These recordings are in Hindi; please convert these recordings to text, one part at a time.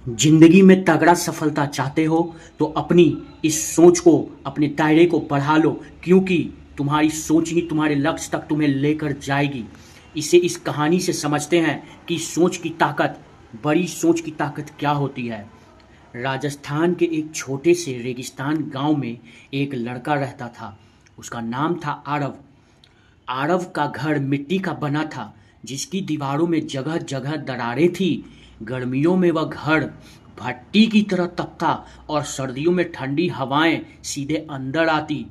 जिंदगी में तगड़ा सफलता चाहते हो तो अपनी इस सोच को, अपने दायरे को बढ़ा लो, क्योंकि तुम्हारी सोच ही तुम्हारे लक्ष्य तक तुम्हें लेकर जाएगी। इसे इस कहानी से समझते हैं कि सोच की ताकत, बड़ी सोच की ताकत क्या होती है। राजस्थान के एक छोटे से रेगिस्तान गांव में एक लड़का रहता था। उसका नाम था आरव। आरव का घर मिट्टी का बना था, जिसकी दीवारों में जगह जगह दरारें थी। गर्मियों में वह घर भट्टी की तरह तपता और सर्दियों में ठंडी हवाएं सीधे अंदर आती।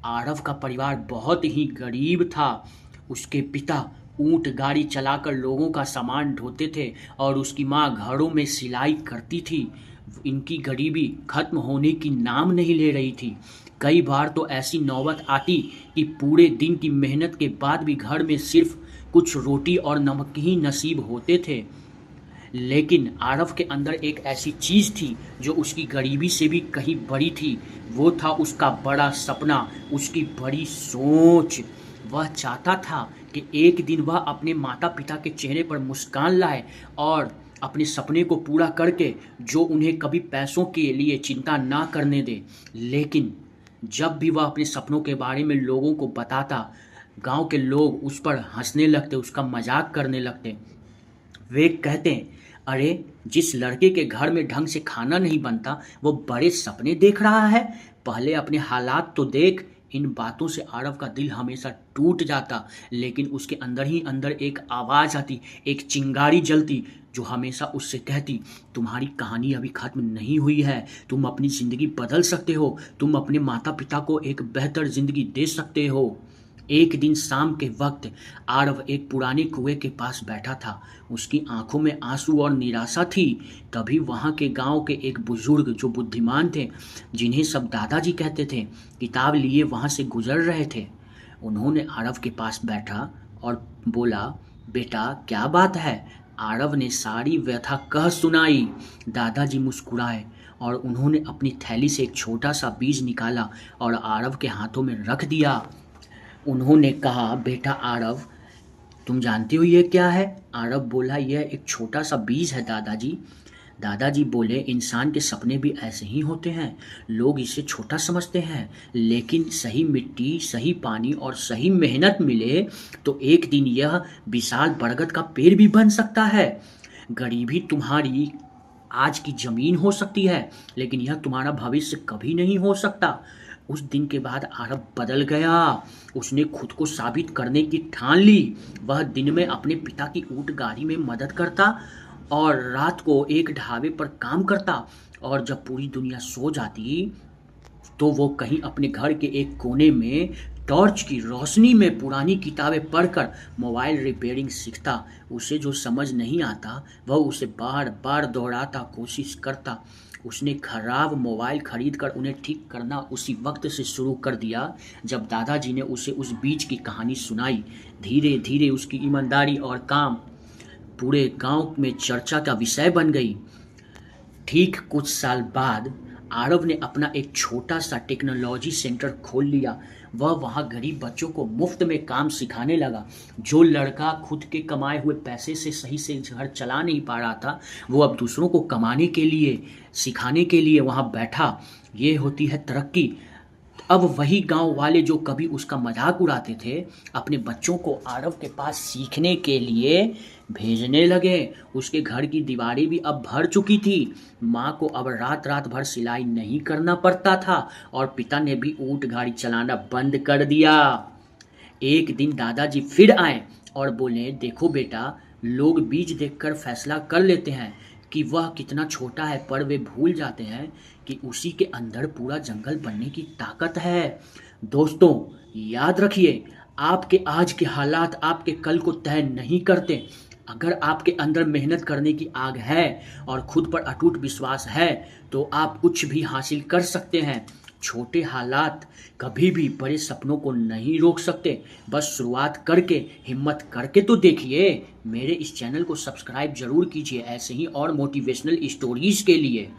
आरव का परिवार बहुत ही गरीब था। उसके पिता ऊंट गाड़ी चलाकर लोगों का सामान ढोते थे और उसकी माँ घरों में सिलाई करती थी। इनकी गरीबी खत्म होने की नाम नहीं ले रही थी। कई बार तो ऐसी नौबत आती कि पूरे दिन की मेहनत के बाद भी घर में सिर्फ कुछ रोटी और नमक ही नसीब होते थे। लेकिन आरव के अंदर एक ऐसी चीज थी जो उसकी गरीबी से भी कहीं बड़ी थी। वो था उसका बड़ा सपना, उसकी बड़ी सोच। वह चाहता था कि एक दिन वह अपने माता पिता के चेहरे पर मुस्कान लाए और अपने सपने को पूरा करके जो उन्हें कभी पैसों के लिए चिंता ना करने दे। लेकिन जब भी वह अपने सपनों के बारे में लोगों को बताता, गांव के लोग उस पर हंसने लगते, उसका मजाक करने लगते। वे कहते, अरे जिस लड़के के घर में ढंग से खाना नहीं बनता वो बड़े सपने देख रहा है, पहले अपने हालात तो देख। इन बातों से आरव का दिल हमेशा टूट जाता, लेकिन उसके अंदर ही अंदर एक आवाज़ आती, एक चिंगारी जलती जो हमेशा उससे कहती, तुम्हारी कहानी अभी खत्म नहीं हुई है, तुम अपनी ज़िंदगी बदल सकते हो, तुम अपने माता पिता को एक बेहतर ज़िंदगी दे सकते हो। एक दिन शाम के वक्त आरव एक पुराने कुएं के पास बैठा था। उसकी आंखों में आंसू और निराशा थी। तभी वहां के गांव के एक बुजुर्ग जो बुद्धिमान थे, जिन्हें सब दादाजी कहते थे, किताब लिए वहां से गुजर रहे थे। उन्होंने आरव के पास बैठा और बोला, बेटा क्या बात है। आरव ने सारी व्यथा कह सुनाई। दादाजी मुस्कुराए और उन्होंने अपनी थैली से एक छोटा सा बीज निकाला और आरव के हाथों में रख दिया। उन्होंने कहा, बेटा आरव, तुम जानते हो ये क्या है। आरव बोला, यह एक छोटा सा बीज है दादाजी। दादाजी बोले, इंसान के सपने भी ऐसे ही होते हैं। लोग इसे छोटा समझते हैं, लेकिन सही मिट्टी, सही पानी और सही मेहनत मिले तो एक दिन यह विशाल बरगद का पेड़ भी बन सकता है। गरीबी तुम्हारी आज की जमीन हो सकती है, लेकिन यह तुम्हारा भविष्य कभी नहीं हो सकता। उस दिन के बाद आरव बदल गया। उसने खुद को साबित करने की ठान ली। वह दिन में अपने पिता की ऊंट गाड़ी में मदद करता और रात को एक ढाबे पर काम करता, और जब पूरी दुनिया सो जाती तो वो कहीं अपने घर के एक कोने में टॉर्च की रोशनी में पुरानी किताबें पढ़कर मोबाइल रिपेयरिंग सीखता। उसे जो समझ नहीं आता वह उसे बार बार दोहराता, कोशिश करता। उसने खराब मोबाइल खरीद कर उन्हें ठीक करना उसी वक्त से शुरू कर दिया जब दादाजी ने उसे उस बीच की कहानी सुनाई। धीरे धीरे उसकी ईमानदारी और काम पूरे गांव में चर्चा का विषय बन गई। ठीक कुछ साल बाद आरव ने अपना एक छोटा सा टेक्नोलॉजी सेंटर खोल लिया। वह वहाँ गरीब बच्चों को मुफ्त में काम सिखाने लगा। जो लड़का खुद के कमाए हुए पैसे से सही से घर चला नहीं पा रहा था, वो अब दूसरों को कमाने के लिए, सिखाने के लिए वहाँ बैठा। ये होती है तरक्की। अब वही गांव वाले जो कभी उसका मजाक उड़ाते थे, अपने बच्चों को आरव के पास सीखने के लिए भेजने लगे। उसके घर की दीवारें भी अब भर चुकी थी। माँ को अब रात रात भर सिलाई नहीं करना पड़ता था और पिता ने भी ऊंट गाड़ी चलाना बंद कर दिया। एक दिन दादाजी फिर आए और बोले, देखो बेटा, लोग बीज देखकर फैसला कर लेते हैं कि वह कितना छोटा है, पर वे भूल जाते हैं कि उसी के अंदर पूरा जंगल बनने की ताकत है। दोस्तों, याद रखिए, आपके आज के हालात आपके कल को तय नहीं करते। अगर आपके अंदर मेहनत करने की आग है और खुद पर अटूट विश्वास है तो आप कुछ भी हासिल कर सकते हैं। छोटे हालात कभी भी बड़े सपनों को नहीं रोक सकते। बस शुरुआत करके, हिम्मत करके तो देखिए। मेरे इस चैनल को सब्सक्राइब जरूर कीजिए ऐसे ही और मोटिवेशनल स्टोरीज के लिए।